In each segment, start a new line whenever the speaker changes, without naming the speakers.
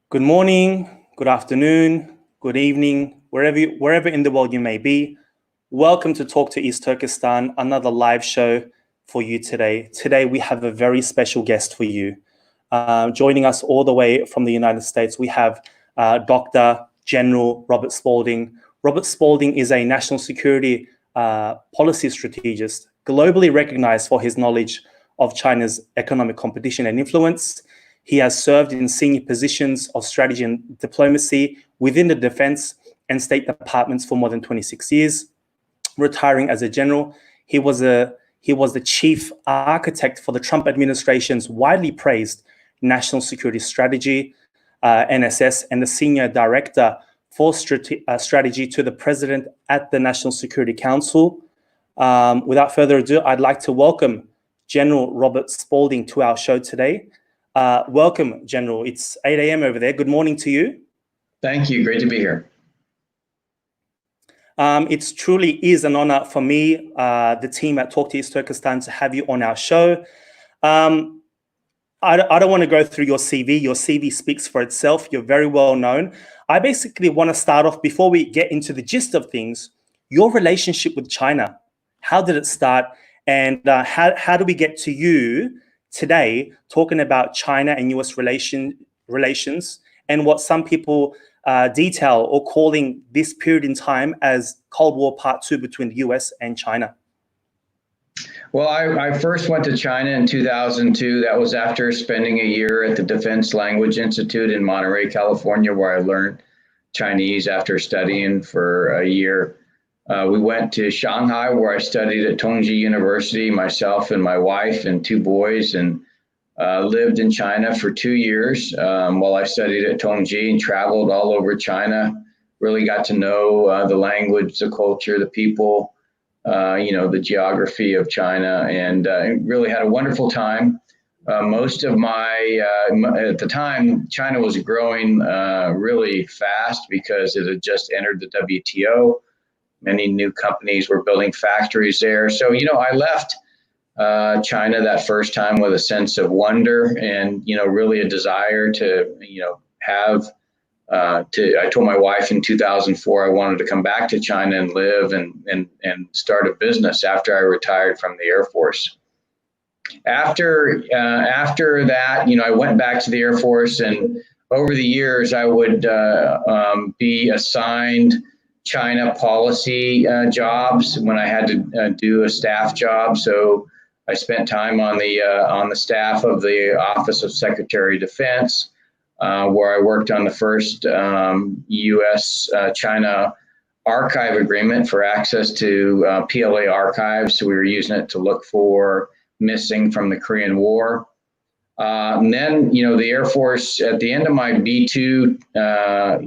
Good morning, good afternoon, good evening, wherever in the world you may be. Welcome to Talk to East Turkestan, another live show for you today. Today we have a very special guest for you. Joining us all the way from the United States, we have Dr. General Robert Spalding. Robert Spalding is a national security policy strategist, globally recognized for his knowledge of China's economic competition and influence. He has served in senior positions of strategy and diplomacy within the defense and state departments for more than 26 years. Retiring as a general, he was the chief architect for the Trump administration's widely praised National Security Strategy, NSS, and the senior director for strategy to the president at the National Security Council. Without further ado, I'd like to welcome General Robert Spalding to our show today. Welcome, General. It's 8 a.m. over there. Good morning to you.
Thank you. Great to be here.
It truly is an honor for me, the team at Talk to East Turkestan, to have you on our show. I don't want to go through your CV. Your CV speaks for itself. You're very well known. I basically want to start off, before we get into the gist of things, your relationship with China. How did it start? And how do we get to you today talking about China and US relations and what some people detail or calling this period in time as Cold War Part 2 between the US and China?
Well, I first went to China in 2002. That was after spending a year at the Defense Language Institute in Monterey, California, where I learned Chinese after studying for a year. We went to Shanghai, where I studied at Tongji University, myself and my wife and two boys, and lived in China for 2 years while I studied at Tongji and traveled all over China. Really got to know the language, the culture, the people, the geography of China, and really had a wonderful time. Most of at the time, China was growing really fast because it had just entered the WTO. Many new companies were building factories there. So, I left China that first time with a sense of wonder and, really a desire to, I told my wife in 2004, I wanted to come back to China and live and start a business after I retired from the Air Force. After that, I went back to the Air Force, and over the years, I would be assigned China policy jobs when I had to do a staff job. So I spent time on the staff of the Office of Secretary of Defense, where I worked on the first U.S.-China archive agreement for access to PLA archives. So we were using it to look for missing from the Korean War. And then, the Air Force, at the end of my B-2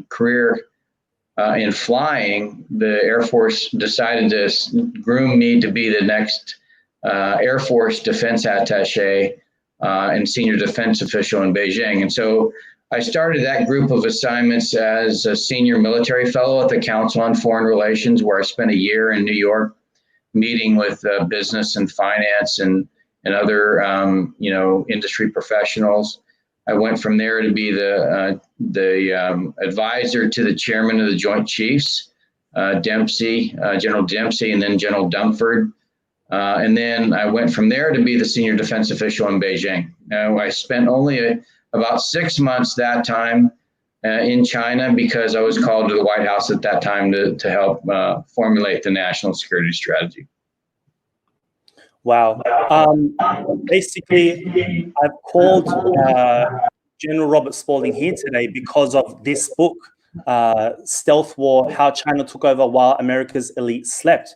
career in flying, the Air Force decided to groom me to be the next Air Force defense attaché and senior defense official in Beijing. And so I started that group of assignments as a senior military fellow at the Council on Foreign Relations, where I spent a year in New York meeting with business and finance and other industry professionals. I went from there to be the advisor to the chairman of the Joint Chiefs, General Dempsey, and then General Dumford. And then I went from there to be the senior defense official in Beijing. I spent only about 6 months that time in China because I was called to the White House at that time to help formulate the national security strategy.
Wow. Basically, I've called General Robert Spalding here today because of this book, Stealth War, How China Took Over While America's Elite Slept.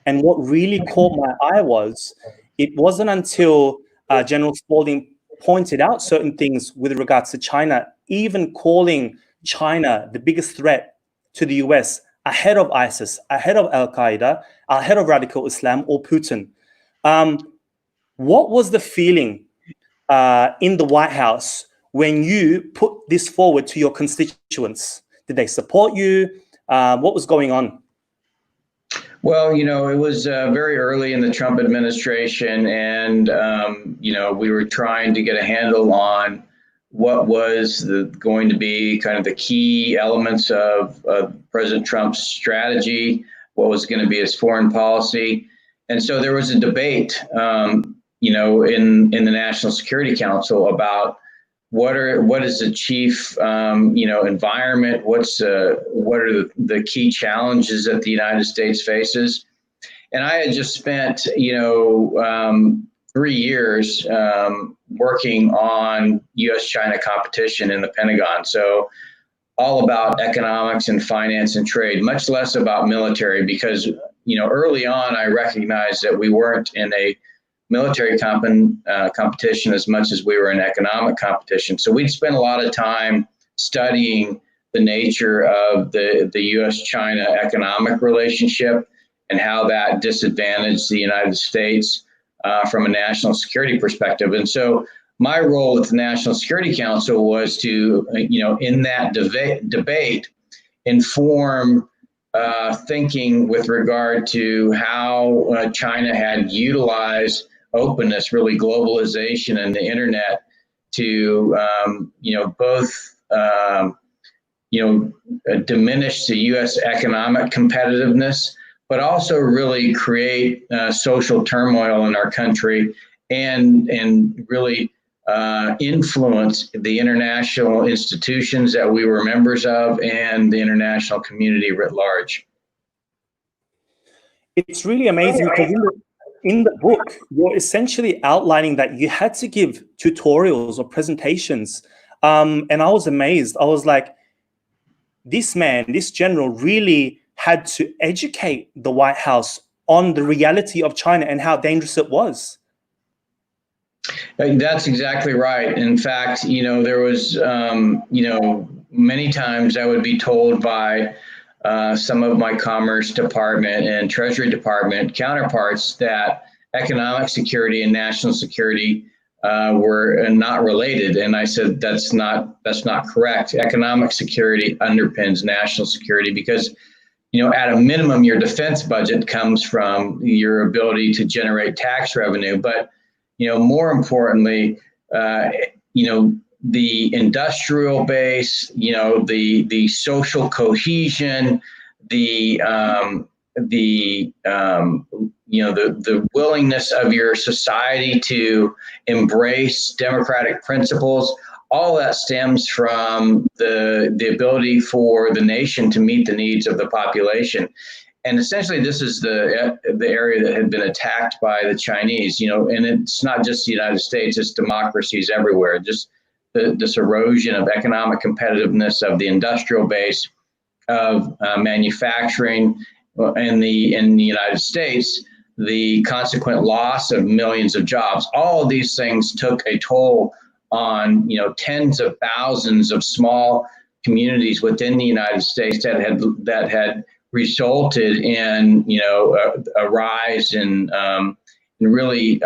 And what really caught my eye was, it wasn't until General Spalding pointed out certain things with regards to China, even calling China the biggest threat to the US, ahead of ISIS, ahead of Al-Qaeda, ahead of radical Islam or Putin. What was the feeling in the White House when you put this forward to your constituents? Did they support you? What was going on?
Well, it was very early in the Trump administration, and we were trying to get a handle on what was going to be kind of the key elements of President Trump's strategy, what was going to be his foreign policy. And so there was a debate, in the National Security Council about what is the chief, environment, what are the key challenges that the United States faces. And I had just spent, 3 years working on U.S.-China competition in the Pentagon. So all about economics and finance and trade, much less about military, because, early on I recognized that we weren't in a military competition as much as we were in economic competition. So we'd spent a lot of time studying the nature of the U.S.-China economic relationship and how that disadvantaged the United States from a national security perspective. And so my role at the National Security Council was to, in that debate, inform thinking with regard to how China had utilized openness, really globalization and the internet to, both, diminish the U.S. economic competitiveness, but also really create social turmoil in our country and really influence the international institutions that we were members of and the international community writ large.
It's really amazing because in the book, you're essentially outlining that you had to give tutorials or presentations. And I was amazed. I was like, this general really had to educate the White House on the reality of China and how dangerous it was.
That's exactly right. In fact, there was, many times I would be told by some of my Commerce Department and Treasury Department counterparts that economic security and national security were not related. And I said, that's not correct. Economic security underpins national security because, at a minimum, your defense budget comes from your ability to generate tax revenue. But, more importantly, the industrial base, the social cohesion, the willingness of your society to embrace democratic principles, all that stems from the ability for the nation to meet the needs of the population. And essentially, this is the area that had been attacked by the Chinese, and it's not just the United States, it's democracies everywhere. Just this erosion of economic competitiveness of the industrial base, of manufacturing in the United States, the consequent loss of millions of jobs. All of these things took a toll on, tens of thousands of small communities within the United States that had resulted in, a rise in really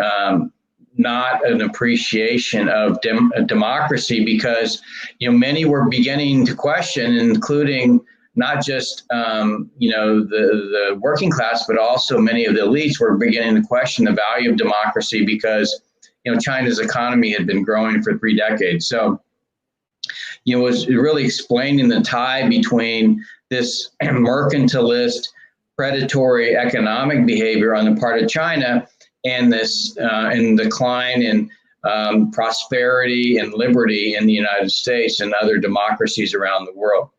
not an appreciation of democracy, because, many were beginning to question, including not just, the working class, but also many of the elites were beginning to question the value of democracy because, China's economy had been growing for 3 decades. So, it was really explaining the tie between this mercantilist, predatory economic behavior on the part of China and this and decline in prosperity and liberty in the United States and other democracies around the world.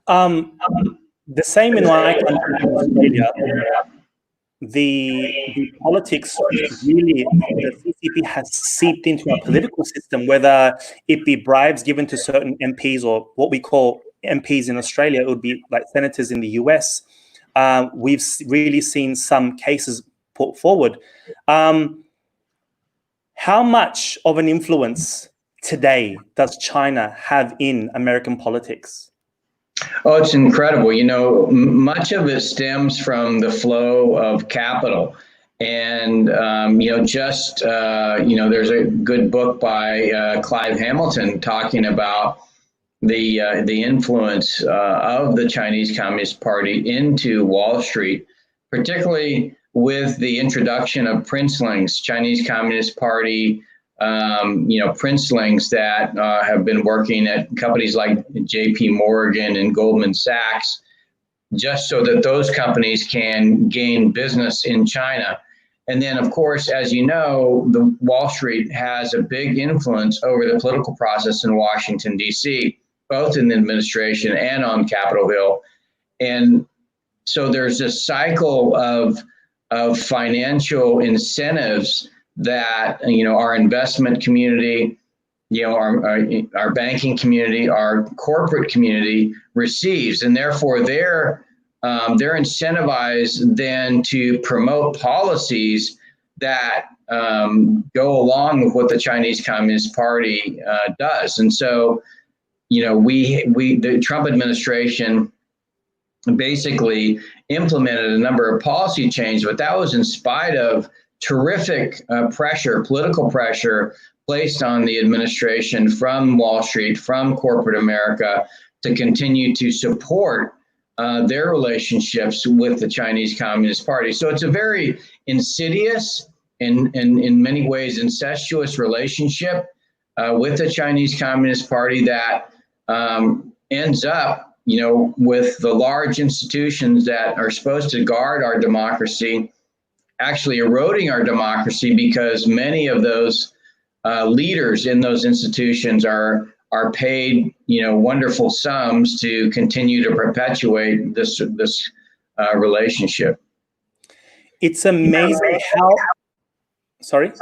The same in my country, in Australia. The politics really, the CCP has seeped into our political system, whether it be bribes given to certain MPs or what we call MPs in Australia, it would be like senators in the US. We've really seen some cases put forward. How much of an influence today does China have in American politics?
Oh, it's incredible. Much of it stems from the flow of capital. And, there's a good book by Clive Hamilton talking about the influence of the Chinese Communist Party into Wall Street, particularly with the introduction of princelings, Chinese Communist Party princelings that have been working at companies like JP Morgan and Goldman Sachs, just so that those companies can gain business in China. And then, of course, as you know, the Wall Street has a big influence over the political process in Washington, D.C., both in the administration and on Capitol Hill. And so there's a cycle of financial incentives that, our investment community, our banking community, our corporate community receives, and therefore they're incentivized then to promote policies that go along with what the Chinese Communist Party does. And so, the Trump administration basically implemented a number of policy changes, but that was in spite of terrific political pressure placed on the administration from Wall Street, from corporate America, to continue to support their relationships with the Chinese Communist Party. So it's a very insidious and in many ways incestuous relationship with the Chinese Communist Party that ends up, with the large institutions that are supposed to guard our democracy actually eroding our democracy, because many of those leaders in those institutions are paid, wonderful sums to continue to perpetuate this relationship.
It's amazing how. Sorry.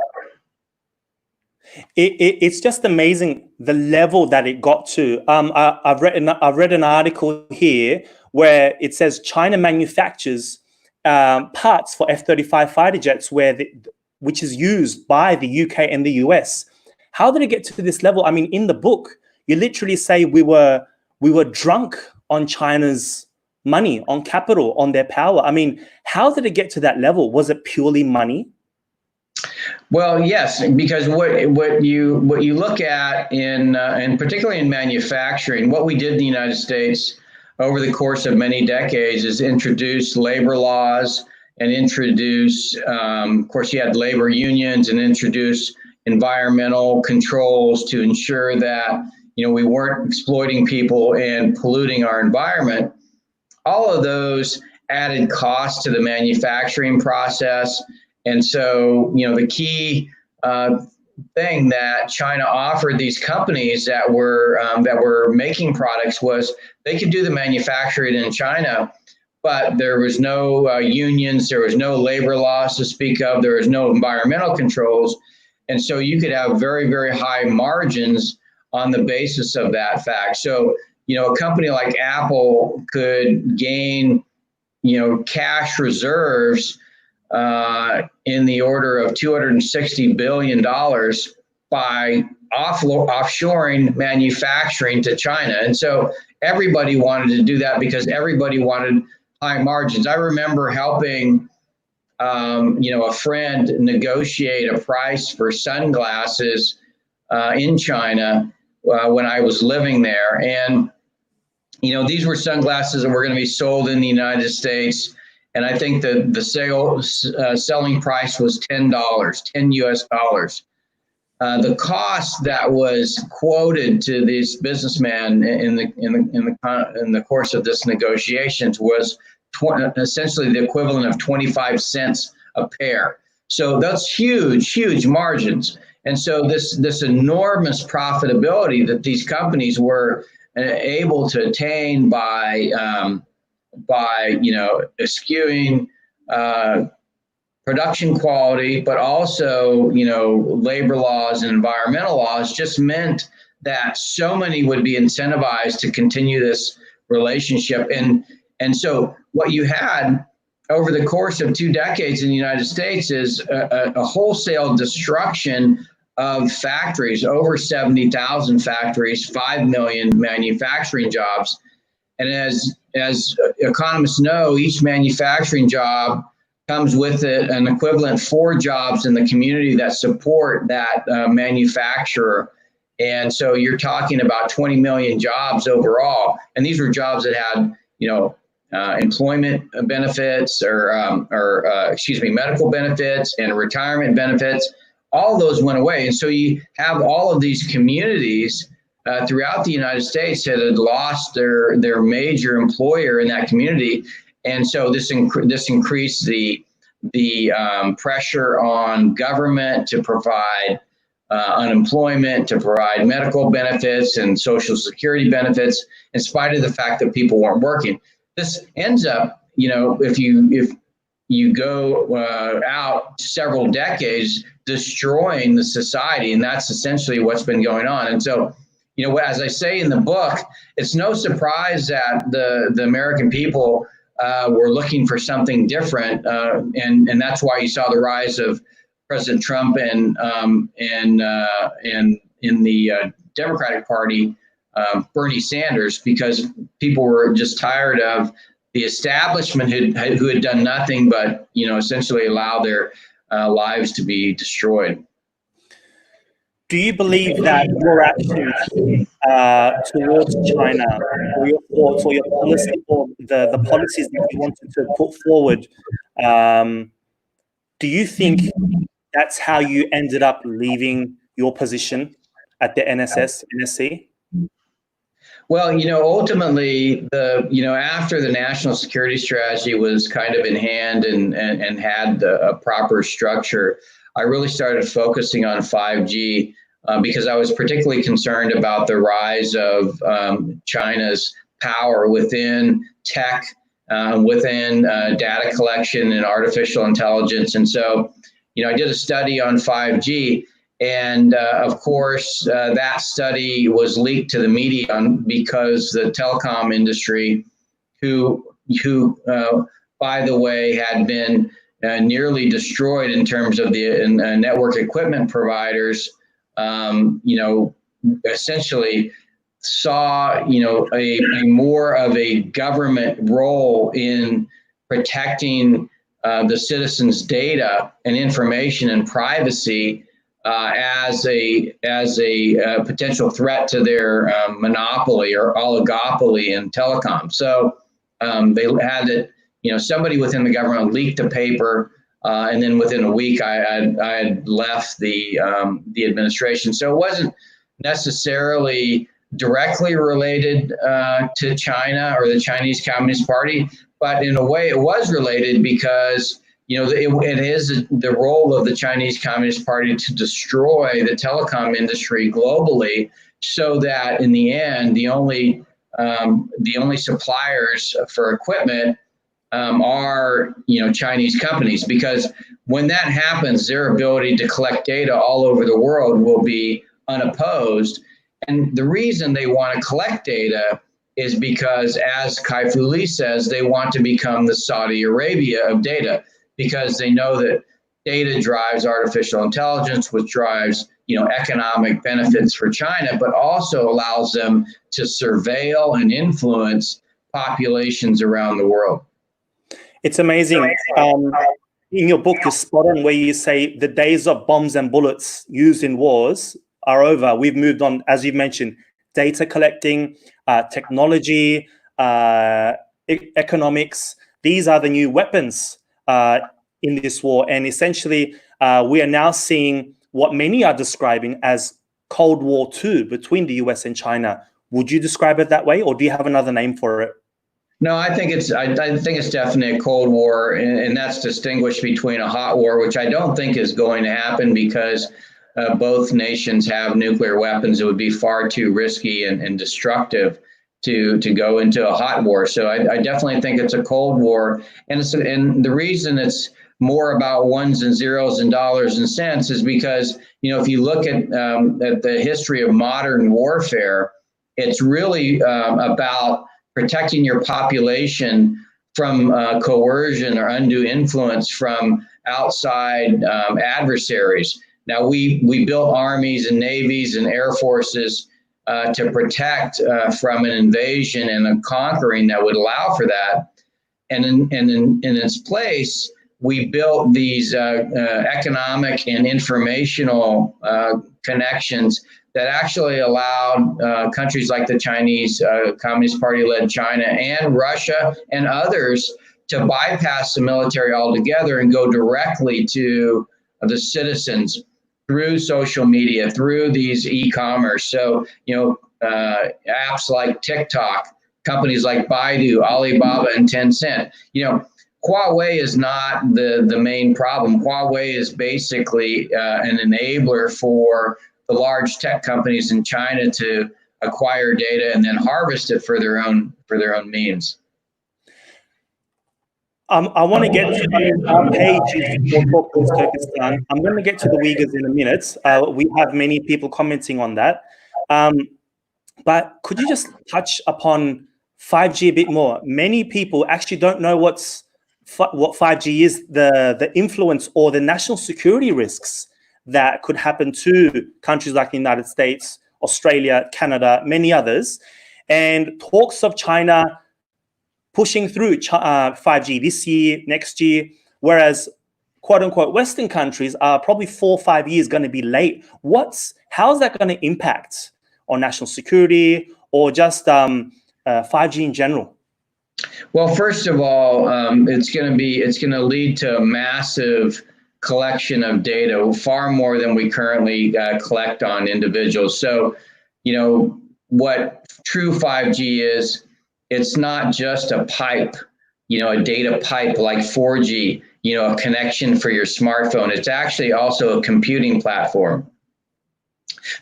It's just amazing the level that it got to. I've read an article here where it says China manufactures parts for F-35 fighter jets, which is used by the UK and the US. How did it get to this level? I mean, in the book, you literally say we were drunk on China's money, on capital, on their power. I mean, how did it get to that level? Was it purely money?
Well, yes, because what you look at and particularly in manufacturing, what we did in the United States over the course of many decades is introduce labor laws and introduce, of course, you had labor unions, and introduce environmental controls to ensure that we weren't exploiting people and polluting our environment. All of those added costs to the manufacturing process. And so, the key thing that China offered these companies that were making products was they could do the manufacturing in China, but there was no unions, there was no labor laws to speak of, there was no environmental controls. And so you could have very, very high margins on the basis of that fact. So, a company like Apple could gain, cash reserves in the order of $260 billion by offshoring manufacturing to China. And so everybody wanted to do that because everybody wanted high margins. I remember helping, a friend negotiate a price for sunglasses in China when I was living there. And, these were sunglasses that were going to be sold in the United States. And I think that the selling price was $10 US. The cost that was quoted to this businessman in the course of this negotiations was essentially the equivalent of 25 cents a pair. So that's huge margins. And so this enormous profitability that these companies were able to attain by eschewing production quality, but also, labor laws and environmental laws just meant that so many would be incentivized to continue this relationship. And so what you had over the course of 2 decades in the United States is a wholesale destruction of factories, over 70,000 factories, 5 million manufacturing jobs. And as economists know, each manufacturing job comes with it an equivalent 4 jobs in the community that support that manufacturer. And so you're talking about 20 million jobs overall. And these were jobs that had, employment benefits or medical benefits and retirement benefits, all those went away. And so you have all of these communities throughout the United States that had lost their major employer in that community. And so this increased the pressure on government to provide unemployment, to provide medical benefits and Social Security benefits, in spite of the fact that people weren't working. This ends up, if you go out several decades, destroying the society, and that's essentially what's been going on. And so, as I say in the book, it's no surprise that the American people were looking for something different, and that's why you saw the rise of President Trump and in the Democratic Party, Bernie Sanders, because people were just tired of the establishment who had done nothing but essentially allow their lives to be destroyed.
Do you believe that your actions towards China, or your thoughts, or your policy, or the policies that you wanted to put forward, do you think that's how you ended up leaving your position at the NSC?
Well, ultimately, after the national security strategy was kind of in hand and had a proper structure, I really started focusing on 5G because I was particularly concerned about the rise of China's power within tech, within data collection and artificial intelligence. And so, I did a study on 5G. And of course, that study was leaked to the media because the telecom industry, who by the way, had been nearly destroyed in terms of the network equipment providers, essentially saw, a more of a government role in protecting the citizens' data and information and privacy as a potential threat to their monopoly or oligopoly in telecom. So they had it, somebody within the government leaked a paper, and then within a week I had left the administration. So it wasn't necessarily directly related to China or the Chinese Communist Party, but in a way it was related because it is the role of the Chinese Communist Party to destroy the telecom industry globally, so that in the end, the only suppliers for equipment are Chinese companies. Because when that happens, their ability to collect data all over the world will be unopposed. And the reason they want to collect data is because, as Kai-Fu Lee says, they want to become the Saudi Arabia of data, because they know that data drives artificial intelligence, which drives economic benefits for China, but also allows them to surveil and influence populations around the world.
It's amazing. In your book, you're spot on where you say the days of bombs and bullets used in wars are over. We've moved on, as you mentioned, data collecting, technology, economics. These are the new weapons in this war. And essentially, we are now seeing what many are describing as Cold War II between the US and China. Would you describe it that way, or do you have another name for it?
No, I think it's definitely a Cold War, and that's distinguished between a hot war, which I don't think is going to happen because both nations have nuclear weapons. It would be far too risky and destructive to go into a hot war. So I definitely think it's a Cold War, and the reason it's more about ones and zeros and dollars and cents is because if you look at the history of modern warfare, it's really about protecting your population from coercion or undue influence from outside adversaries. Now, we built armies and navies and air forces to protect from an invasion and a conquering that would allow for that. And in its place, we built these economic and informational connections that actually allowed countries like the Chinese Communist Party-led China and Russia and others to bypass the military altogether and go directly to the citizens through social media, through these e-commerce. So, apps like TikTok, companies like Baidu, Alibaba, and Tencent. Huawei is not the main problem. Huawei is basically an enabler for the large tech companies in China to acquire data and then harvest it for their own means.
I want to get to, our page is for Talk to East Turkestan. I'm going to get to the Uyghurs in a minute. We have many people commenting on that. But could you just touch upon 5G a bit more? Many people actually don't know what 5G is, the influence or the national security risks that could happen to countries like the United States, Australia, Canada, many others. And talks of China pushing through 5G this year, next year, whereas quote unquote Western countries are probably 4 or 5 years going to be late. How's that going to impact on national security or just 5G in general?
Well, first of all, it's going to lead to a massive collection of data, far more than we currently collect on individuals. So, what true 5G is, it's not just a pipe, a data pipe like 4G, a connection for your smartphone. It's actually also a computing platform.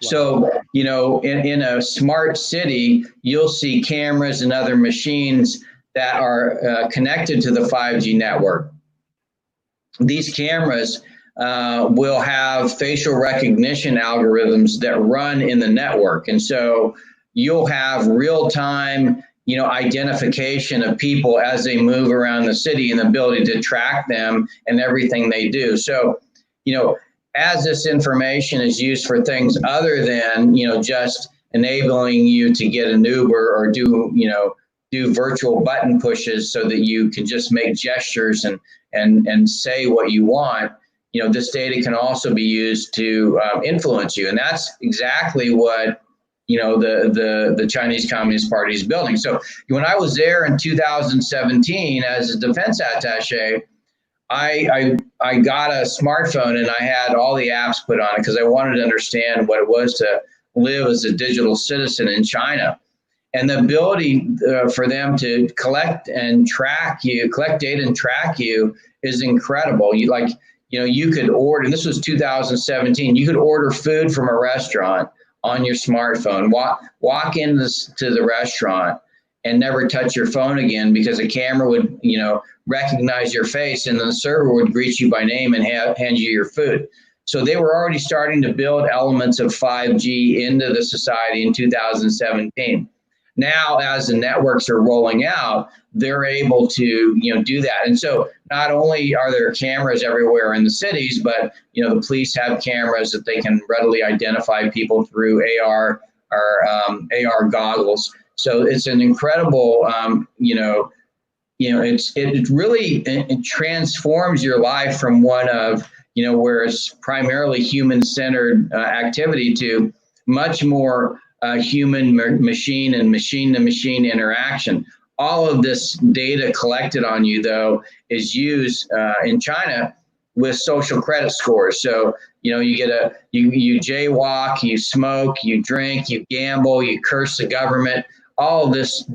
Wow. So, in a smart city, you'll see cameras and other machines that are connected to the 5G network. These cameras will have facial recognition algorithms that run in the network. And so you'll have real-time, identification of people as they move around the city and the ability to track them and everything they do. So, as this information is used for things other than, just enabling you to get an Uber or do virtual button pushes so that you can just make gestures and say what you want, this data can also be used to influence you. And that's exactly what, the Chinese Communist Party is building. So when I was there in 2017 as a defense attaché, I got a smartphone and I had all the apps put on it because I wanted to understand what it was to live as a digital citizen in China. And the ability for them to collect data and track you is incredible. You could order, and this was 2017, you could order food from a restaurant on your smartphone, walk into the restaurant and never touch your phone again because a camera would, recognize your face and then the server would greet you by name and hand you your food. So they were already starting to build elements of 5G into the society in 2017. Now, as the networks are rolling out, they're able to, do that. And so not only are there cameras everywhere in the cities, but, the police have cameras that they can readily identify people through AR or AR goggles. So it's an incredible, it really transforms your life from one of, where it's primarily human-centered activity to much more human machine and machine-to-machine interaction. All of this data collected on you, though, is used in China with social credit scores. So, you jaywalk, you smoke, you drink, you gamble, you curse the government. All of this,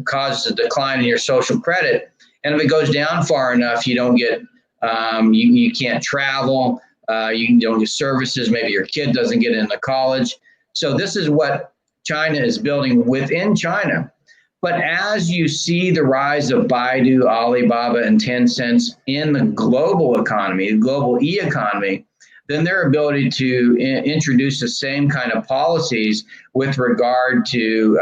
causes a decline in your social credit. And if it goes down far enough, you don't get, you can't travel, you don't get services. Maybe your kid doesn't get into college. So this is what China is building within China. But as you see the rise of Baidu, Alibaba, and Tencent in the global economy, the global e-economy, then their ability to introduce the same kind of policies with regard to,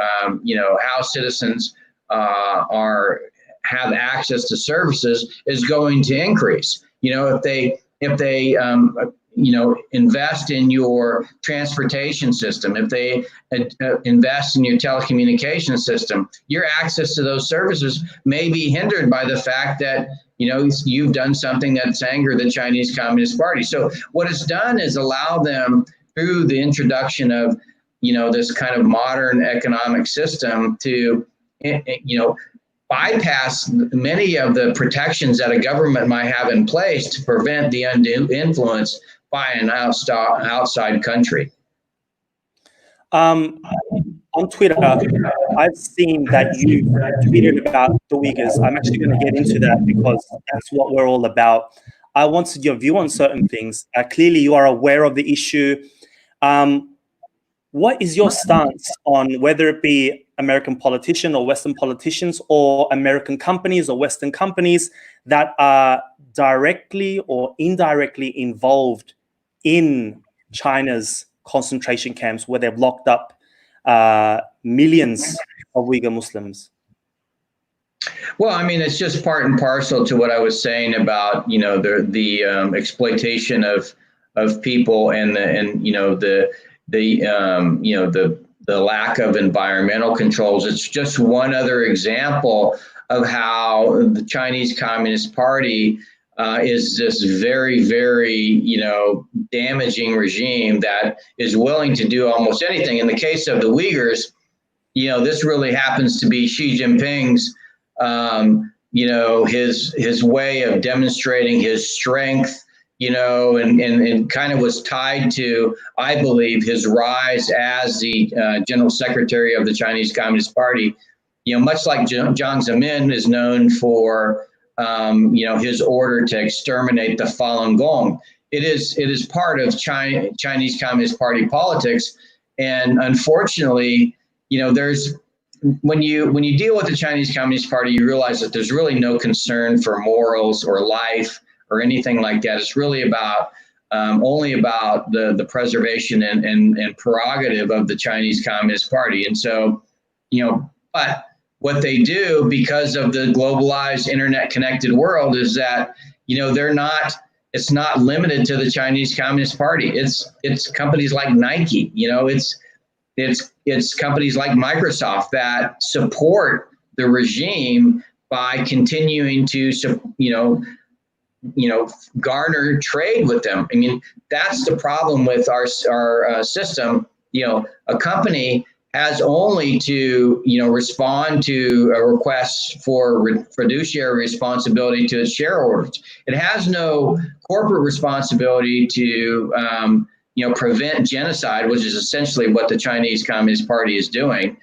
how citizens have access to services is going to increase. If they invest in your transportation system, if they invest in your telecommunication system, your access to those services may be hindered by the fact that, you've done something that's angered the Chinese Communist Party. So what it's done is allow them, through the introduction of, this kind of modern economic system, to, bypass many of the protections that a government might have in place to prevent the undue influence by an outside country.
On Twitter, I've seen that you've tweeted about the Uyghurs. I'm actually going to get into that because that's what we're all about. I wanted your view on certain things. Clearly, you are aware of the issue. What is your stance on whether it be American politicians or Western politicians or American companies or Western companies that are directly or indirectly involved in China's concentration camps where they've locked up millions of Uyghur Muslims?
Well, I mean, it's just part and parcel to what I was saying about, you know, the exploitation of people and the lack of environmental controls. It's just one other example of how the Chinese Communist Party is this very, very, you know, damaging regime that is willing to do almost anything. In the case of the Uyghurs, you know, this really happens to be Xi Jinping's, you know, his way of demonstrating his strength, you know, and kind of was tied to, I believe, his rise as the General Secretary of the Chinese Communist Party. You know, much like Jiang Zemin is known for, you know, his order to exterminate the Falun Gong. It is part of Chinese Communist Party politics, and unfortunately, you know, when you deal with the Chinese Communist Party, you realize that there's really no concern for morals or life or anything like that. It's really about only about the preservation and prerogative of the Chinese Communist Party. And so, you know, but what they do because of the globalized internet connected world is that, you know, it's not limited to the Chinese Communist Party. It's companies like Nike, you know, it's companies like Microsoft that support the regime by continuing to, you know, garner trade with them. I mean, that's the problem with our system. You know, a company has only to, you know, respond to a request for fiduciary responsibility to its shareholders. It has no corporate responsibility to, you know, prevent genocide, which is essentially what the Chinese Communist Party is doing.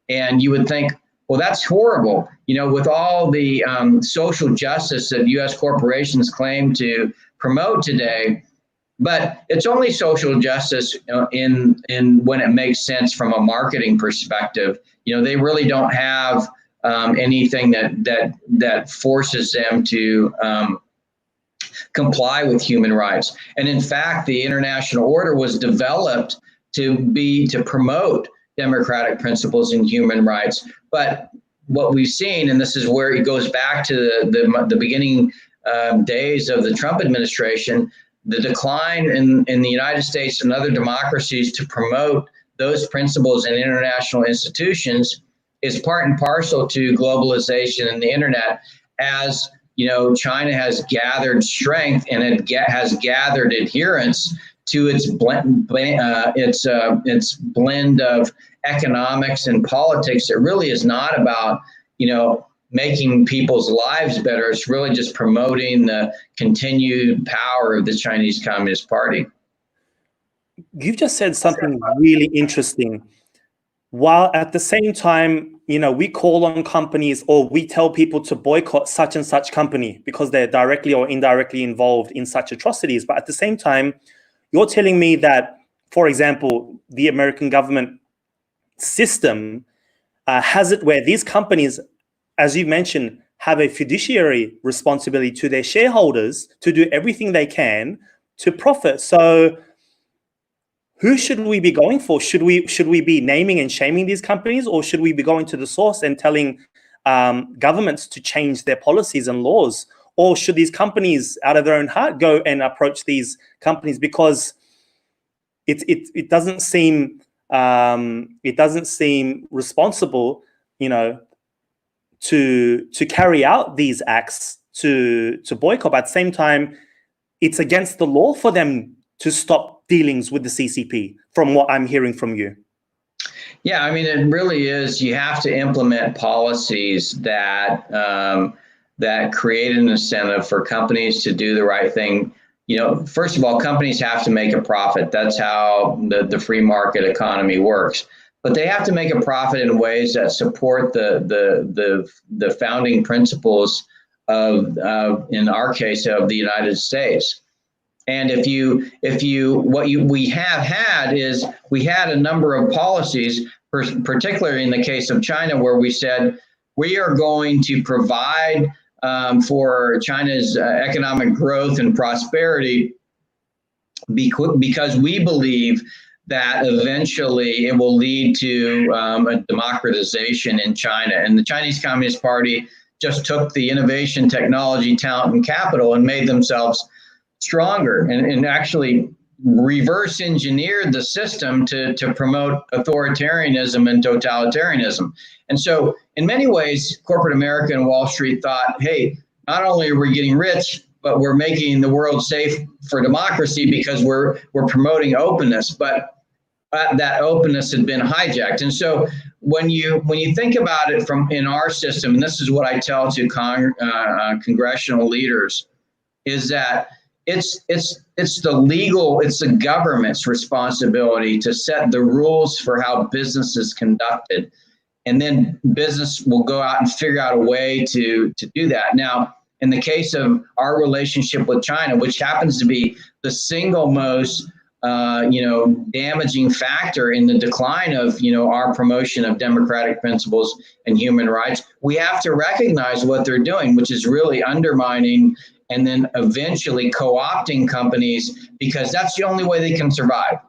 And you would think, well, that's horrible. You know, with all the social justice that U.S. corporations claim to promote today, but it's only social justice in when it makes sense from a marketing perspective. You know, they really don't have anything that forces them to comply with human rights. And in fact, the international order was developed to promote democratic principles and human rights. But what we've seen, and this is where it goes back to the beginning days of the Trump administration, the decline in the United States and other democracies to promote those principles in international institutions is part and parcel to globalization and the internet. As you know, China has gathered strength and it has gathered adherence to its blend of economics and politics. It really is not about, you know, making people's lives better. It's really just promoting the continued power of the Chinese Communist Party.
You've just said something really interesting. While at the same time, you know, we call on companies or we tell people to boycott such and such company because they're directly or indirectly involved in such atrocities. But at the same time, you're telling me that, for example, the American government system has it where these companies, as you mentioned, have a fiduciary responsibility to their shareholders to do everything they can to profit. So who should we be going for? Should we be naming and shaming these companies, or should we be going to the source and telling governments to change their policies and laws? Or should these companies, out of their own heart, go and approach these companies? Because it doesn't seem responsible, you know, to carry out these acts to boycott. But at the same time, it's against the law for them to stop dealings with the CCP, from what I'm hearing from you.
Yeah, I mean, it really is. You have to implement policies that that create an incentive for companies to do the right thing, first of all, companies have to make a profit. That's how the free market economy works. But they have to make a profit in ways that support the founding principles of, in our case, of the United States. And we have had is we had a number of policies, particularly in the case of China, where we said we are going to provide for China's economic growth and prosperity because we believe that eventually it will lead to a democratization in China. And the Chinese Communist Party just took the innovation, technology, talent, and capital and made themselves stronger and actually reverse engineered the system to promote authoritarianism and totalitarianism. And so in many ways, corporate America and Wall Street thought, hey, not only are we getting rich, but we're making the world safe for democracy because we're promoting openness. But that openness had been hijacked. And so when you think about it from in our system, and this is what I tell to congressional leaders, is that it's the government's responsibility to set the rules for how business is conducted. And then business will go out and figure out a way to do that. Now, in the case of our relationship with China, which happens to be the single most damaging factor in the decline of, our promotion of democratic principles and human rights, we have to recognize what they're doing, which is really undermining and then eventually co-opting companies, because that's the only way they can survive.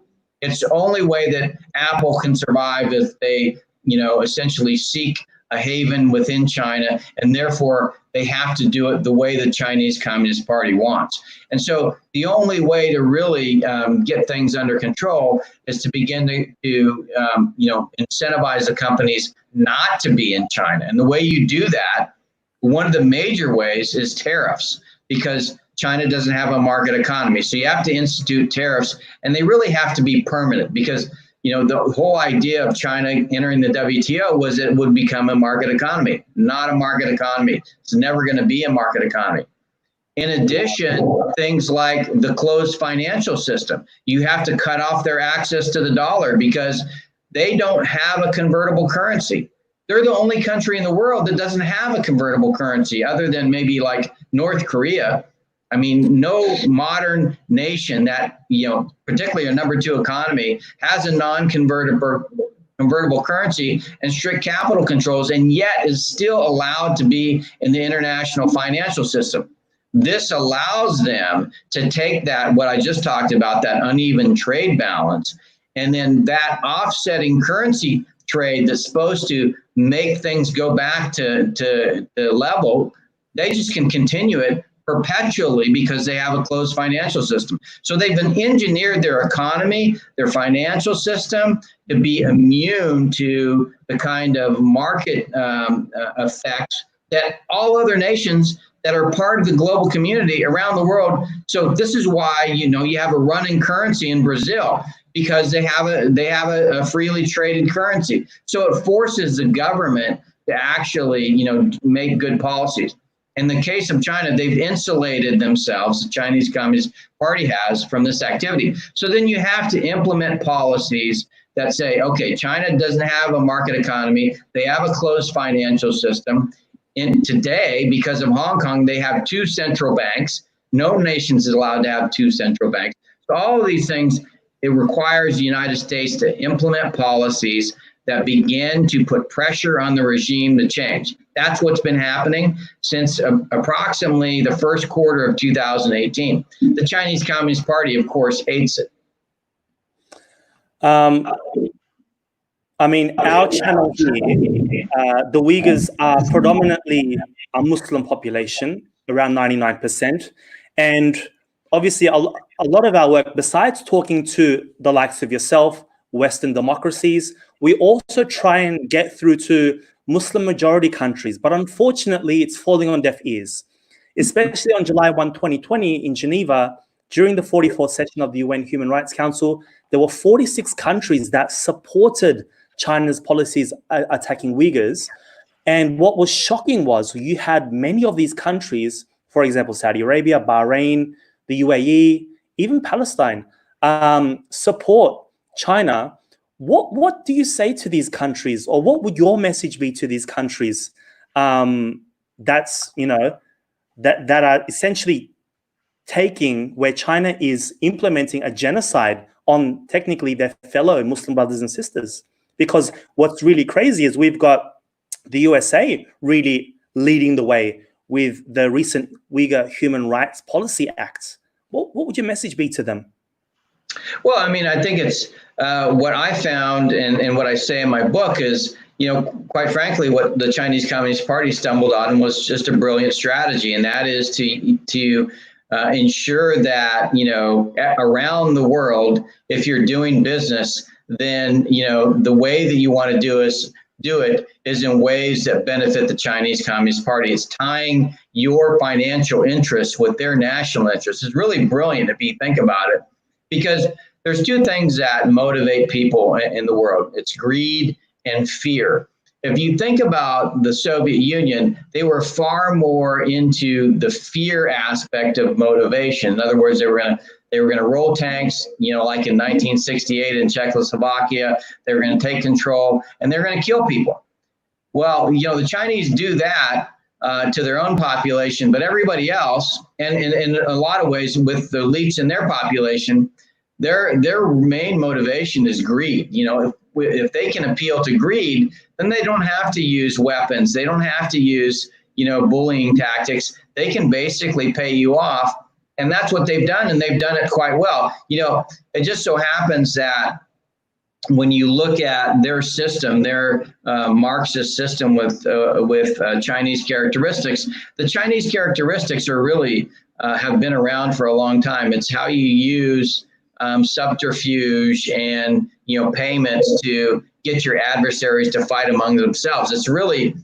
It's the only way that Apple can survive if they, essentially seek a haven within China, and therefore they have to do it the way the Chinese Communist Party wants. And so the only way to really get things under control is to begin to incentivize the companies not to be in China. And the way you do that, one of the major ways is tariffs, because China doesn't have a market economy. So you have to institute tariffs, and they really have to be permanent, because the whole idea of China entering the WTO was it would become a market economy, not a market economy. It's never going to be a market economy. In addition, things like the closed financial system, you have to cut off their access to the dollar because they don't have a convertible currency. They're the only country in the world that doesn't have a convertible currency, other than maybe like North Korea. I mean, no modern nation that, particularly a number 2 economy, has a non-convertible currency and strict capital controls, and yet is still allowed to be in the international financial system. This allows them to take that, what I just talked about, that uneven trade balance, and then that offsetting currency trade that's supposed to make things go back to the level, they just can continue it perpetually because they have a closed financial system. So they've engineered their economy, their financial system, to be immune to the kind of market effects that all other nations that are part of the global community around the world. So this is why you have a running currency in Brazil, because they have a freely traded currency. So it forces the government to actually make good policies. In the case of China, they've insulated themselves, the Chinese Communist Party has, from this activity. So then you have to implement policies that say, okay, China doesn't have a market economy. They have a closed financial system. And today, because of Hong Kong, they have 2 central banks. No nation is allowed to have 2 central banks. So all of these things, it requires the United States to implement policies that begin to put pressure on the regime to change. That's what's been happening since approximately the first quarter of 2018. The Chinese Communist Party, of course, hates it.
Our channel here, the Uyghurs are predominantly a Muslim population, around 99%. And obviously, a lot of our work, besides talking to the likes of yourself, Western democracies, we also try and get through to Muslim majority countries. But unfortunately, it's falling on deaf ears, especially on July 1, 2020 in Geneva, during the 44th session of the UN Human Rights Council. There were 46 countries that supported China's policies attacking Uyghurs. And what was shocking was you had many of these countries, for example, Saudi Arabia, Bahrain, the UAE, even Palestine, support China. What do you say to these countries, or what would your message be to these countries that's, that are essentially taking where China is implementing a genocide on technically their fellow Muslim brothers and sisters? Because what's really crazy is we've got the USA really leading the way with the recent Uyghur Human Rights Policy Act. What would your message be to them?
Well, I mean, I think it's what I found and what I say in my book is, quite frankly, what the Chinese Communist Party stumbled on was just a brilliant strategy, and that is to ensure that, around the world, if you're doing business, then, the way that you want to do it is in ways that benefit the Chinese Communist Party. It's tying your financial interests with their national interests. It's really brilliant if you think about it, because there's two things that motivate people in the world. It's greed and fear. If you think about the Soviet Union, they were far more into the fear aspect of motivation. In other words, they were going to roll tanks, like in 1968 in Czechoslovakia. They were going to take control, and they're going to kill people. Well, the Chinese do that to their own population, but everybody else, and in a lot of ways with the elites in their population, their main motivation is greed. If they can appeal to greed, then they don't have to use weapons. They don't have to use, bullying tactics. They can basically pay you off. And that's what they've done. And they've done it quite well. It just so happens that when you look at their system, their Marxist system with Chinese characteristics, the Chinese characteristics are really have been around for a long time. It's how you use subterfuge and payments to get your adversaries to fight among themselves. It's really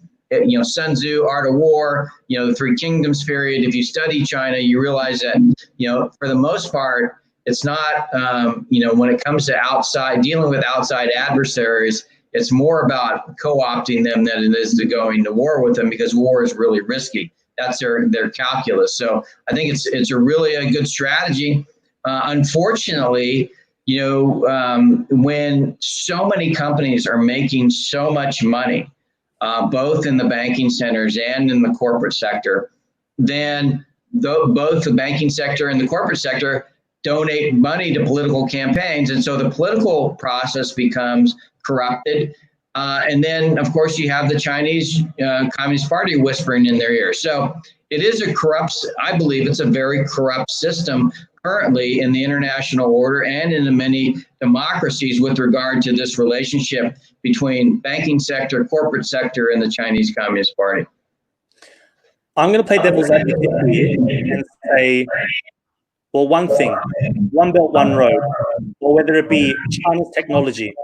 Sun Tzu, Art of War, the Three Kingdoms period. If you study China, you realize that for the most part, it's not when it comes to dealing with outside adversaries, it's more about co-opting them than it is to going to war with them, because war is really risky. That's their calculus. So I think it's really a good strategy. Unfortunately, when so many companies are making so much money, both in the banking centers and in the corporate sector, then both the banking sector and the corporate sector donate money to political campaigns. And so the political process becomes corrupted. And then, of course, you have the Chinese Communist Party whispering in their ear. So it is I believe it's a very corrupt system currently in the international order and in the many democracies with regard to this relationship between banking sector, corporate sector, and the Chinese Communist Party.
I'm going to play devil's advocate here and say, well, one thing, one belt, one road, or whether it be China's technology.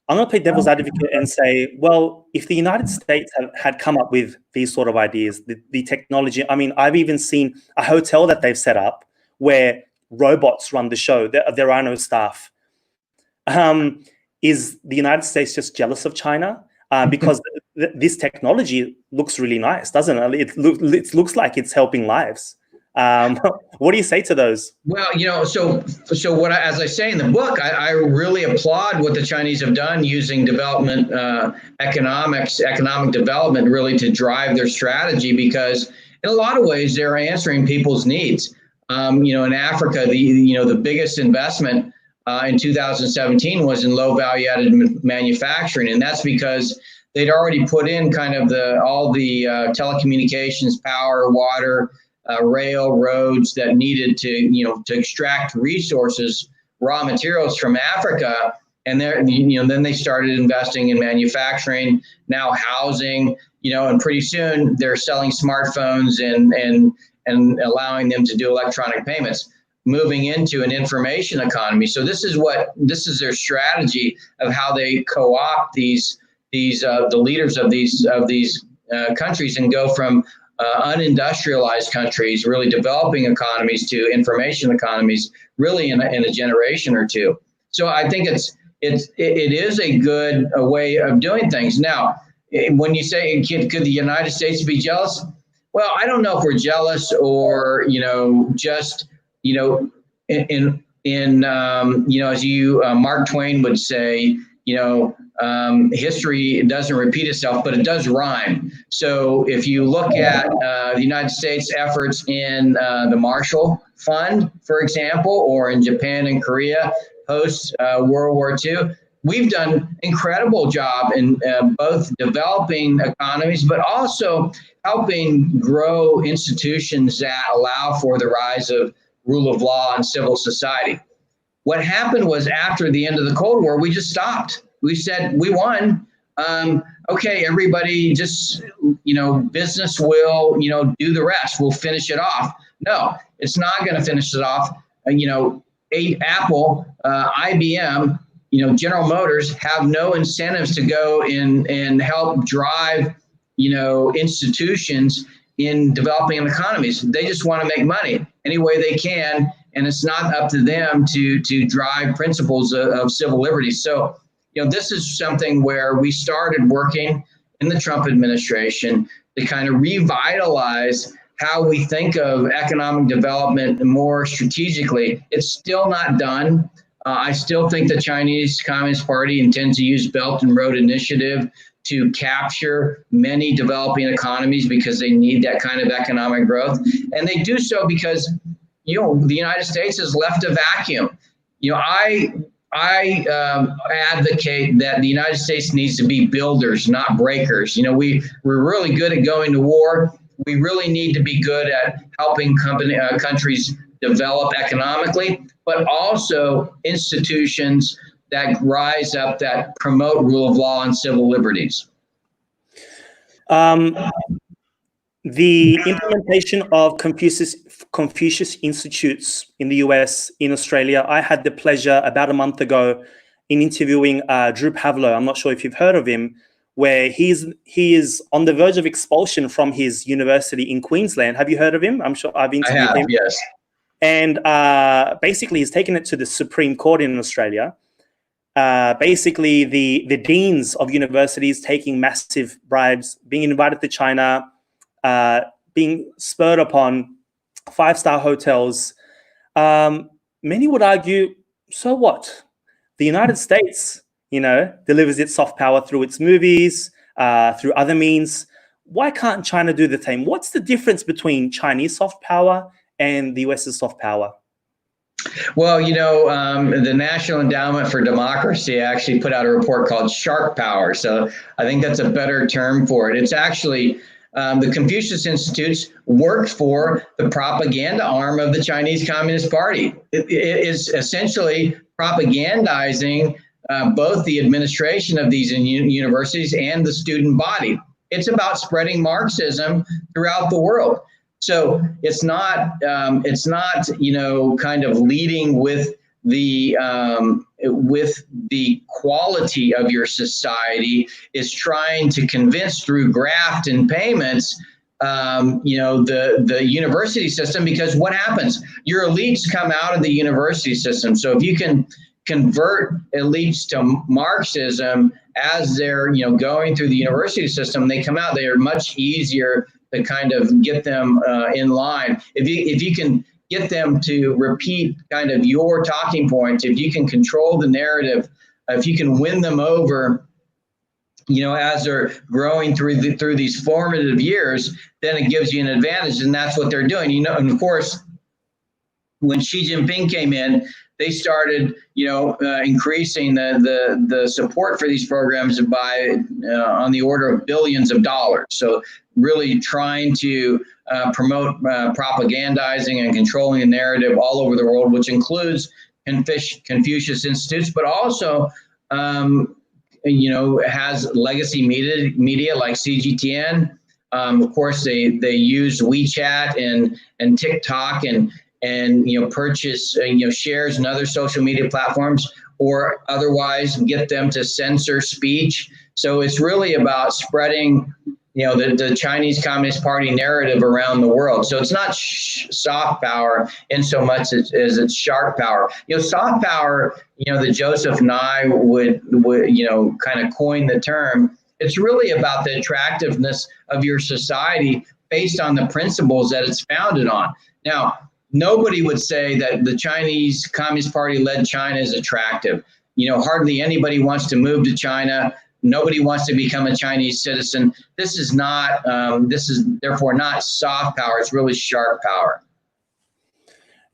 I'm going to play devil's advocate and say, well, if the United States had come up with these sort of ideas, the technology, I mean, I've even seen a hotel that they've set up where robots run the show. There are no staff. Is the United States just jealous of China? Because this technology looks really nice, doesn't it? It looks like it's helping lives. What do you say to those?
Well, so what as I say in the book, I really applaud what the Chinese have done using economic development really to drive their strategy, because in a lot of ways they're answering people's needs. In Africa, the biggest investment in 2017 was in low value added manufacturing, and that's because they'd already put in kind of all the telecommunications, power, water, rail, roads that needed to extract resources, raw materials from Africa. And then they started investing in manufacturing, now housing, and pretty soon they're selling smartphones and allowing them to do electronic payments, moving into an information economy. So this is their strategy of how they co-opt the leaders of these countries and go from unindustrialized countries, really developing economies, to information economies, really in a generation or two. So I think it is a good way of doing things. Now, when you say could the United States be jealous? Well, I don't know if we're jealous or just you know, as Mark Twain would say, history doesn't repeat itself, but it does rhyme. So if you look at the United States efforts in the Marshall Fund, for example, or in Japan and Korea post World War II, we've done incredible job in both developing economies, but also helping grow institutions that allow for the rise of rule of law and civil society. What happened was after the end of the Cold War, we just stopped. We said, we won. Okay, everybody just, business will, do the rest. We'll finish it off. No, it's not going to finish it off. Apple, IBM, General Motors have no incentives to go and help drive, institutions in developing economies. They just want to make money any way they can, and it's not up to them to drive principles of civil liberty. So, this is something where we started working in the Trump administration to kind of revitalize how we think of economic development more strategically. It's still not done. I still think the Chinese Communist Party intends to use Belt and Road Initiative to capture many developing economies because they need that kind of economic growth. And they do so because, the United States has left a vacuum. I advocate that the United States needs to be builders, not breakers. We're really good at going to war. We really need to be good at helping countries develop economically, but also institutions that rise up that promote rule of law and civil liberties.
The implementation of Confucius Institutes in the US, in Australia, I had the pleasure about a month ago in interviewing Drew Pavlo. I'm not sure if you've heard of him, where he is on the verge of expulsion from his university in Queensland. Have you heard of him? I'm sure I've interviewed him.
Yes.
And basically, he's taken it to the Supreme Court in Australia. Basically, the deans of universities taking massive bribes, being invited to China, being spurred upon, 5-star hotels. Many would argue, so what? The United States, delivers its soft power through its movies, through other means. Why can't China do the same? What's the difference between Chinese soft power and the US's soft power?
Well, the National Endowment for Democracy actually put out a report called Shark Power. So I think that's a better term for it. It's actually the Confucius Institutes worked for the propaganda arm of the Chinese Communist Party. It is essentially propagandizing both the administration of these universities and the student body. It's about spreading Marxism throughout the world. So it's not kind of leading with the quality of your society. Is trying to convince through graft and payments, the university system, because what happens? Your elites come out of the university system. So if you can convert elites to Marxism as they're going through the university system, they come out. They are much easier to kind of get them in line. If you can get them to repeat kind of your talking points, if you can control the narrative, if you can win them over, as they're growing through these formative years, then it gives you an advantage, and that's what they're doing. And of course, when Xi Jinping came in, they started, increasing the support for these programs by on the order of billions of dollars. So really trying to promote propagandizing and controlling the narrative all over the world, which includes Confucius Institutes, but also, has legacy media like CGTN. Of course, they use WeChat and TikTok and purchase shares in other social media platforms, or otherwise get them to censor speech. So it's really about spreading the Chinese Communist Party narrative around the world. So it's not soft power in so much as it's shark power. Soft power, that Joseph Nye would kind of coin the term. It's really about the attractiveness of your society based on the principles that it's founded on. Now, nobody would say that the Chinese Communist Party led China is attractive. Hardly anybody wants to move to China. Nobody wants to become a Chinese citizen. This is therefore not soft power. It's really sharp power.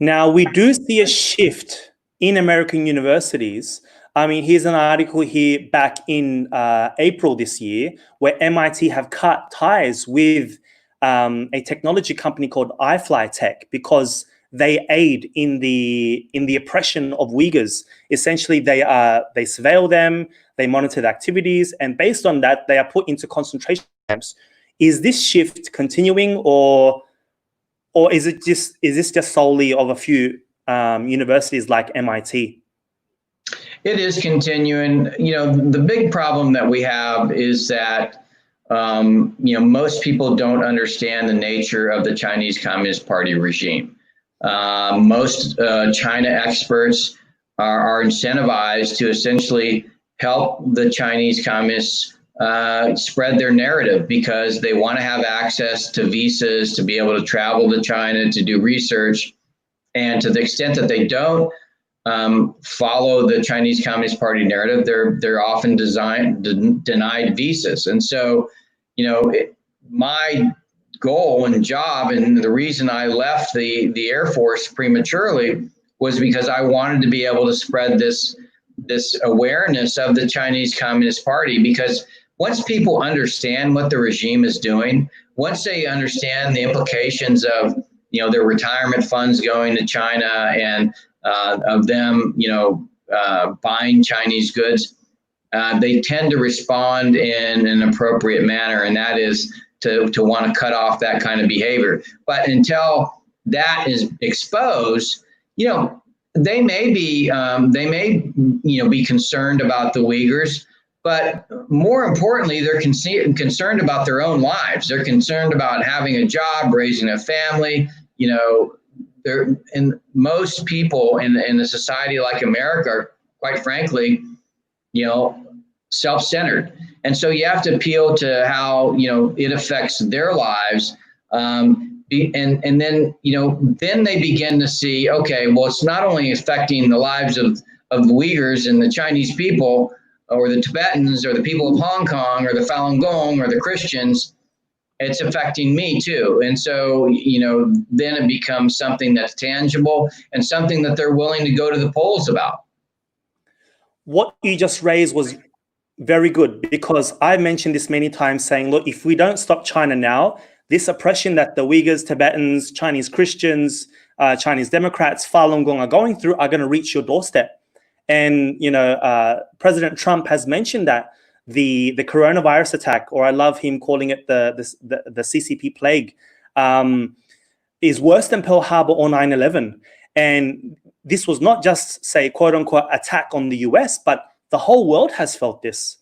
Now, we do see a shift in American universities. I mean, here's an article here back in April this year where MIT have cut ties with a technology company called iFly Tech because they aid in the oppression of Uyghurs. Essentially, they surveil them, they monitor the activities, and based on that, they are put into concentration camps. Is this shift continuing, or is this just solely of a few universities like MIT?
It is continuing. The big problem that we have is that most people don't understand the nature of the Chinese Communist Party regime. Most China experts are incentivized to essentially help the Chinese communists spread their narrative because they want to have access to visas to be able to travel to China to do research. And to the extent that they don't follow the Chinese Communist Party narrative, they're often denied visas. And so, my goal and job, and the reason I left the Air Force prematurely, was because I wanted to be able to spread this awareness of the Chinese Communist Party. Because once people understand what the regime is doing, once they understand the implications of their retirement funds going to China and of them buying Chinese goods, they tend to respond in an appropriate manner, and that is to want to cut off that kind of behavior. But until that is exposed, they may be be concerned about the Uyghurs, but more importantly, they're concerned about their own lives. They're concerned about having a job, raising a family. And most people in a society like America are, quite frankly, self-centered. And so you have to appeal to how, it affects their lives. And then, then they begin to see, okay, well, it's not only affecting the lives of the Uyghurs and the Chinese people or the Tibetans or the people of Hong Kong or the Falun Gong or the Christians, it's affecting me too. And so, then it becomes something that's tangible and something that they're willing to go to the polls about.
What you just raised was very good, because I've mentioned this many times, saying, look, if we don't stop China now, this oppression that the Uyghurs, Tibetans, Chinese Christians, Chinese Democrats, Falun Gong are going through are going to reach your doorstep. And, President Trump has mentioned that the coronavirus attack, or I love him calling it the CCP plague, is worse than Pearl Harbor or 9/11. And this was not just, say, quote unquote, attack on the US, but the whole world has felt this.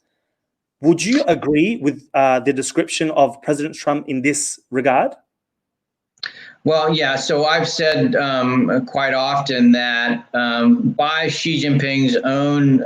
Would you agree with the description of President Trump in this regard?
Well, yeah. So I've said quite often that by Xi Jinping's own,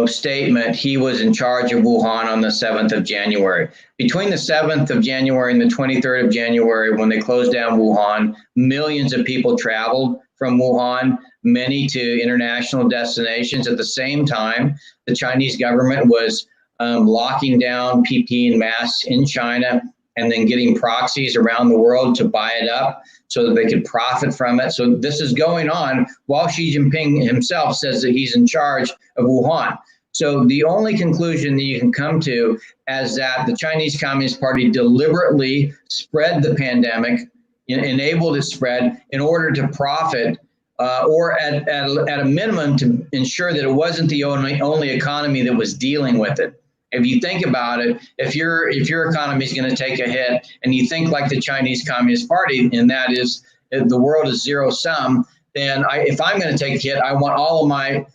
statement, he was in charge of Wuhan on the 7th of January. Between the 7th of January and the 23rd of January, when they closed down Wuhan, millions of people traveled from Wuhan, many to international destinations. At the same time, the Chinese government was locking down PPE and masks in China and then getting proxies around the world to buy it up so that they could profit from it. So this is going on while Xi Jinping himself says that he's in charge of Wuhan. So the only conclusion that you can come to is that the Chinese Communist Party deliberately spread the pandemic, enabled its spread in order to profit, or at a minimum to ensure that it wasn't the only economy that was dealing with it. If you think about it, if your economy is going to take a hit, and you think like the Chinese Communist Party, and that is the world is zero sum, then if I'm going to take a hit, I want all of my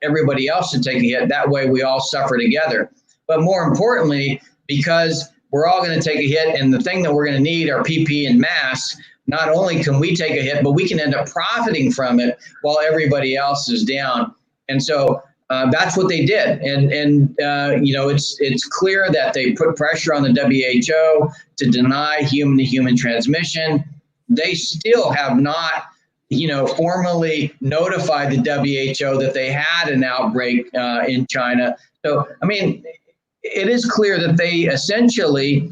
everybody else to take a hit. That way, we all suffer together. But more importantly, because we're all going to take a hit, and the thing that we're going to need are PPE and masks. Not only can we take a hit, but we can end up profiting from it while everybody else is down. And so that's what they did. And it's clear that they put pressure on the WHO to deny human-to-human transmission. they still have not, formally notified the WHO that they had an outbreak in China. So, I mean, it is clear that they essentially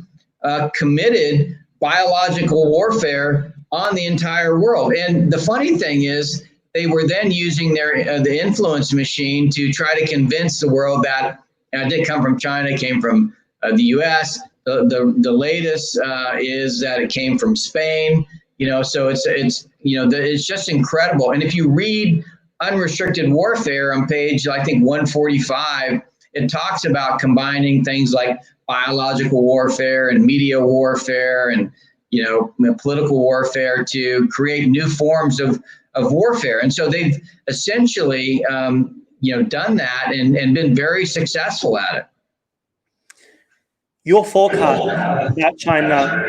committed biological warfare on the entire world. And the funny thing is, they were then using the influence machine to try to convince the world that it didn't come from China, it came from the U.S. The latest is that it came from Spain. So it's just incredible. And if you read Unrestricted Warfare on page, I think 145, it talks about combining things like biological warfare and media warfare and political warfare to create new forms of warfare. And so they've essentially done that and been very successful at it.
Your forecast about China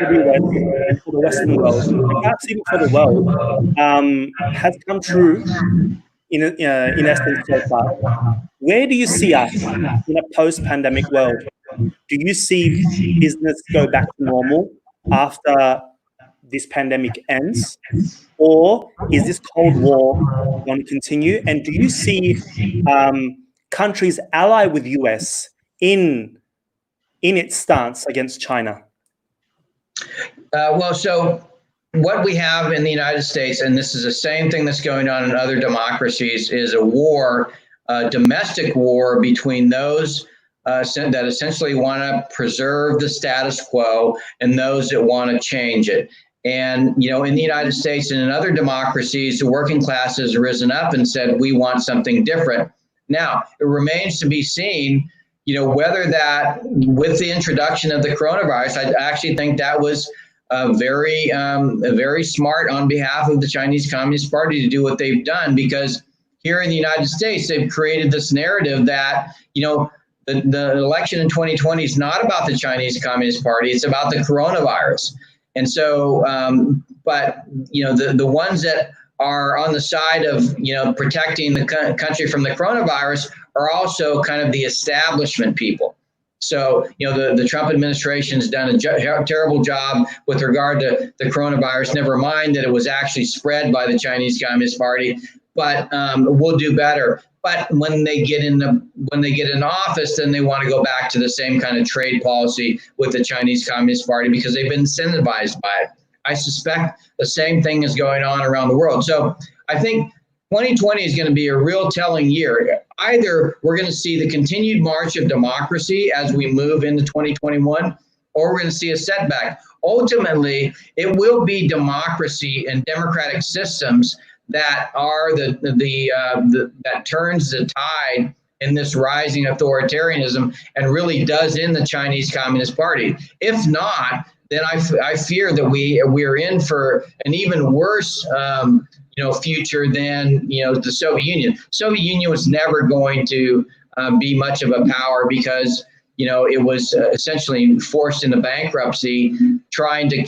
for the West and for the Western world, and perhaps even for the world, has come true in essence so far. Where do you see us in a post-pandemic world? Do you see business go back to normal after this pandemic ends? Or is this Cold War going to continue? And do you see countries ally with US in its stance against China?
So what we have in the United States, and this is the same thing that's going on in other democracies, is a war, domestic war between those that essentially want to preserve the status quo and those that want to change it. And, in the United States and in other democracies, the working class has risen up and said, we want something different. Now, it remains to be seen, whether that, with the introduction of the coronavirus, I actually think that was very smart on behalf of the Chinese Communist Party to do what they've done, because here in the United States, they've created this narrative that, the election in 2020 is not about the Chinese Communist Party, it's about the coronavirus. And so, but, the ones that are on the side of, protecting the country from the coronavirus are also kind of the establishment people. So, the Trump administration has done a terrible job with regard to the coronavirus, never mind that it was actually spread by the Chinese Communist Party, but we'll do better. But when they get in office, then they want to go back to the same kind of trade policy with the Chinese Communist Party because they've been incentivized by it. I suspect the same thing is going on around the world. So I think 2020 is going to be a real telling year. Either we're going to see the continued march of democracy as we move into 2021, or we're going to see a setback. Ultimately, it will be democracy and democratic systems that are that turns the tide in this rising authoritarianism and really does in the Chinese Communist Party. If not, then I fear that we're in for an even worse future than the Soviet Union. Soviet Union was never going to be much of a power because it was essentially forced into bankruptcy trying to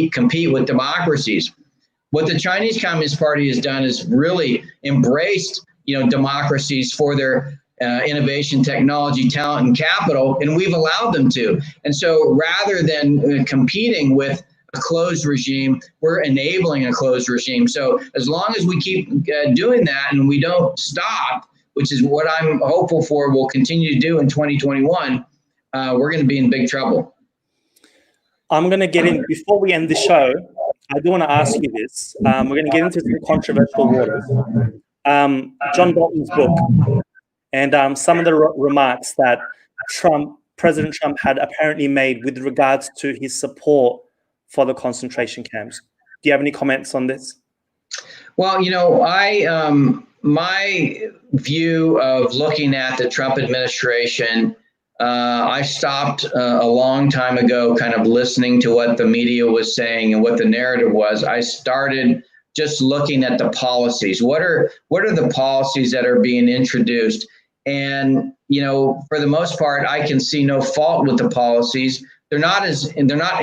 compete with democracies. What the Chinese Communist Party has done is really embraced, democracies for their innovation, technology, talent, and capital, and we've allowed them to. And so rather than competing with a closed regime, we're enabling a closed regime. So as long as we keep doing that and we don't stop, which is what I'm hopeful for we'll continue to do in 2021, we're going to be in big trouble.
I'm going to get in, before we end the show, I do want to ask you this. We're going to get into some controversial waters. John Bolton's book and some of the remarks that President Trump had apparently made with regards to his support for the concentration camps. Do you have any comments on this?
Well, my view of looking at the Trump administration, I stopped a long time ago kind of listening to what the media was saying and what the narrative was. I started just looking at the policies. What are the policies that are being introduced? And, for the most part, I can see no fault with the policies. They're not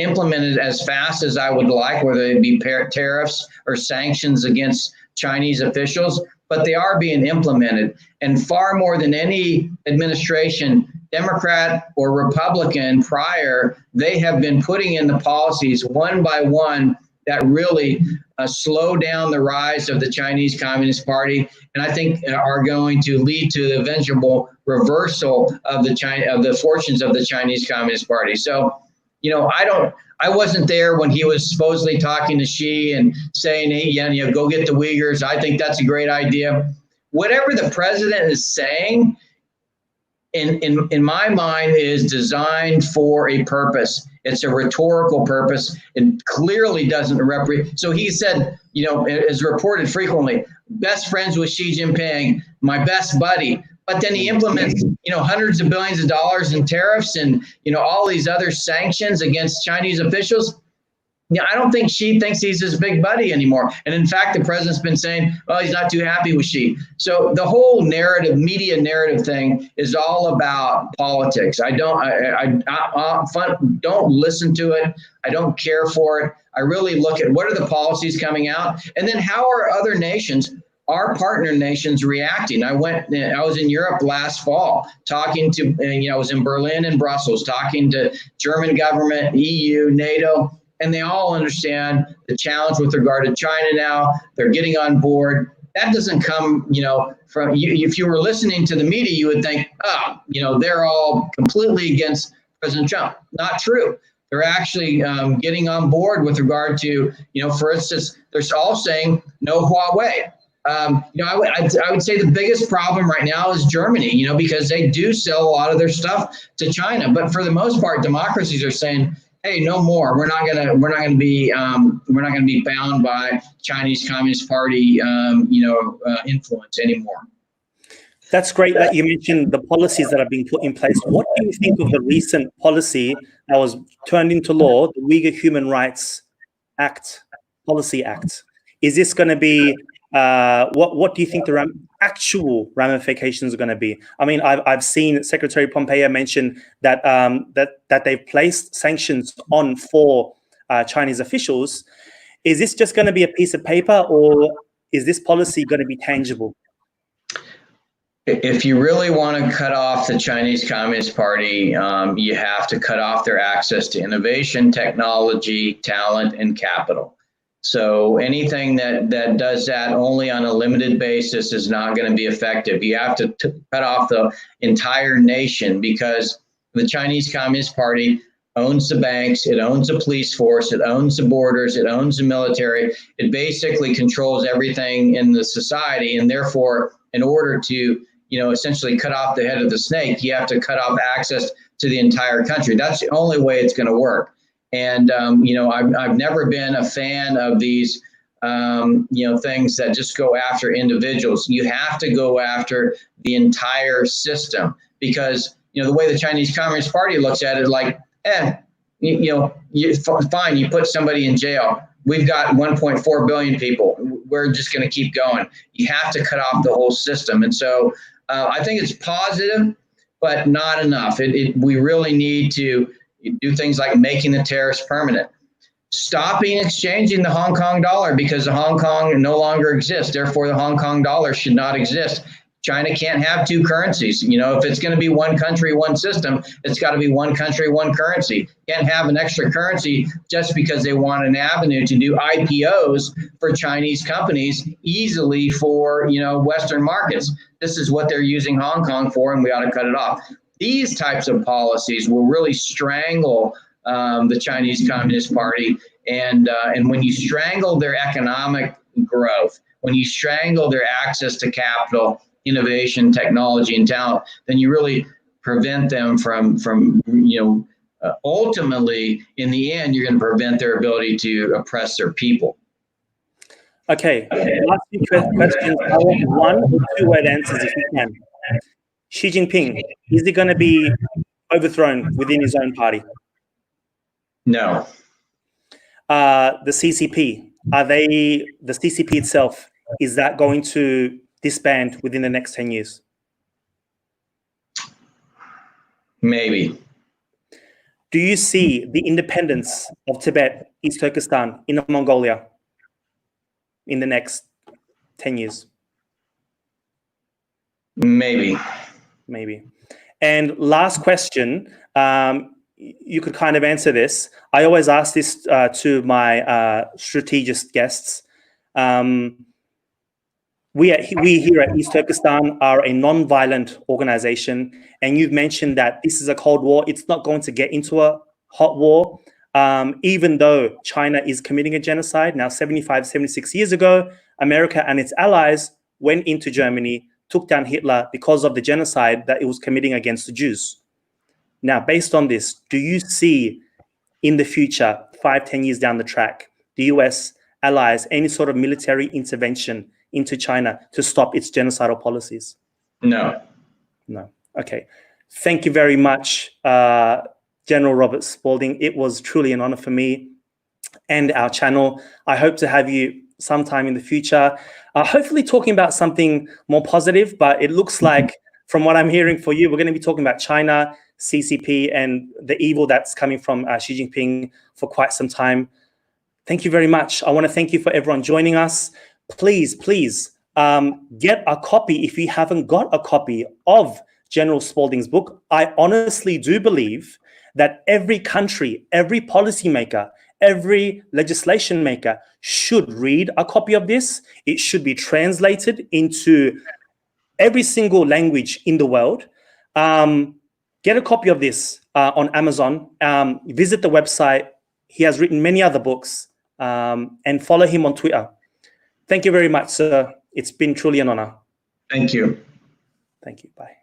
implemented as fast as I would like, whether they be tariffs or sanctions against Chinese officials, but they are being implemented. And far more than any administration, Democrat or Republican prior, they have been putting in the policies one by one that really slow down the rise of the Chinese Communist Party, and I think are going to lead to the eventual reversal of the fortunes of the Chinese Communist Party. So, I wasn't there when he was supposedly talking to Xi and saying, hey, go get the Uyghurs. I think that's a great idea. Whatever the president is saying, in my mind, is designed for a purpose. It's a rhetorical purpose. It clearly doesn't represent. So he said, is reported frequently, best friends with Xi Jinping, my best buddy. But then he implements, hundreds of billions of dollars in tariffs and, all these other sanctions against Chinese officials. I don't think Xi thinks he's his big buddy anymore. And in fact, the president's been saying, well, he's not too happy with Xi. So the whole media narrative thing is all about politics. I don't listen to it. I don't care for it. I really look at what are the policies coming out, and then how are other nations, our partner nations, reacting. I was in Europe last fall talking to, I was in Berlin and Brussels talking to German government, EU, NATO. And they all understand the challenge with regard to China now. They're getting on board. That doesn't come, from you. If you were listening to the media, you would think, they're all completely against President Trump. Not true. They're actually getting on board with regard to, for instance, they're all saying no Huawei. I would say the biggest problem right now is Germany, because they do sell a lot of their stuff to China. But for the most part, democracies are saying, hey, no more. We're not gonna be bound by Chinese Communist Party, influence anymore.
That's great that you mentioned the policies that have been put in place. What do you think of the recent policy that was turned into law, the Uyghur Human Rights Policy Act? Is this going to be what do you think the actual ramifications are going to be? I mean, I've seen Secretary Pompeo mention that that they've placed sanctions on 4 Chinese officials. Is this just going to be a piece of paper, or is this policy going to be tangible?
If you really want to cut off the Chinese Communist Party, you have to cut off their access to innovation, technology, talent, and capital. So anything that does that only on a limited basis is not going to be effective. You have to cut off the entire nation, because the Chinese Communist Party owns the banks, it owns the police force, it owns the borders, it owns the military. It basically controls everything in the society, and therefore, in order to essentially cut off the head of the snake, you have to cut off access to the entire country. That's the only way it's going to work. And, I've never been a fan of these, things that just go after individuals. You have to go after the entire system, because, the way the Chinese Communist Party looks at it, like, fine, you put somebody in jail. We've got 1.4 billion people. We're just going to keep going. You have to cut off the whole system. And so I think it's positive, but not enough. We really need to do things like making the tariffs permanent, stopping exchanging the Hong Kong dollar, because the Hong Kong no longer exists. Therefore, the Hong Kong dollar should not exist. China can't have 2 currencies. If it's going to be one country, one system, it's got to be one country, one currency. Can't have an extra currency just because they want an avenue to do IPOs for Chinese companies easily for, Western markets. This is what they're using Hong Kong for, and we ought to cut it off. These types of policies will really strangle the Chinese Communist Party. And when you strangle their economic growth, when you strangle their access to capital, innovation, technology, and talent, then you really prevent them from ultimately, in the end, you're going to prevent their ability to oppress their people.
Okay. Last few questions. I want 1 or 2-word answers if you can. Xi Jinping, is he going to be overthrown within his own party?
No.
The CCP, the CCP itself, is that going to disband within the next 10 years?
Maybe.
Do you see the independence of Tibet, East Turkestan, Inner Mongolia in the next 10 years?
Maybe.
Maybe. And last question, you could kind of answer this. I always ask this to my strategist guests. We here at East Turkestan are a non-violent organization, and you've mentioned that this is a Cold War. It's not going to get into a hot war, even though China is committing a genocide. Now, 75, 76 years ago, America and its allies went into Germany, took down Hitler because of the genocide that it was committing against the Jews. Now, based on this, do you see in the future, 5, 10 years down the track, the US allies any sort of military intervention into China to stop its genocidal policies?
No.
No. Okay. Thank you very much, General Robert Spalding. It was truly an honor for me and our channel. I hope to have you sometime in the future, hopefully talking about something more positive, but it looks like from what I'm hearing for you, we're going to be talking about China, CCP, and the evil that's coming from Xi Jinping for quite some time. Thank you very much. I want to thank you for everyone joining us. Please get a copy if you haven't got a copy of General Spalding's book. I honestly do believe that every country, every policymaker, every legislation maker should read a copy of this. It should be translated into every single language in the world. Get a copy of this on Amazon. Visit the website. He has written many other books, and follow him on Twitter. Thank you very much, sir. It's been truly an honor.
Thank you.
Thank you. Bye.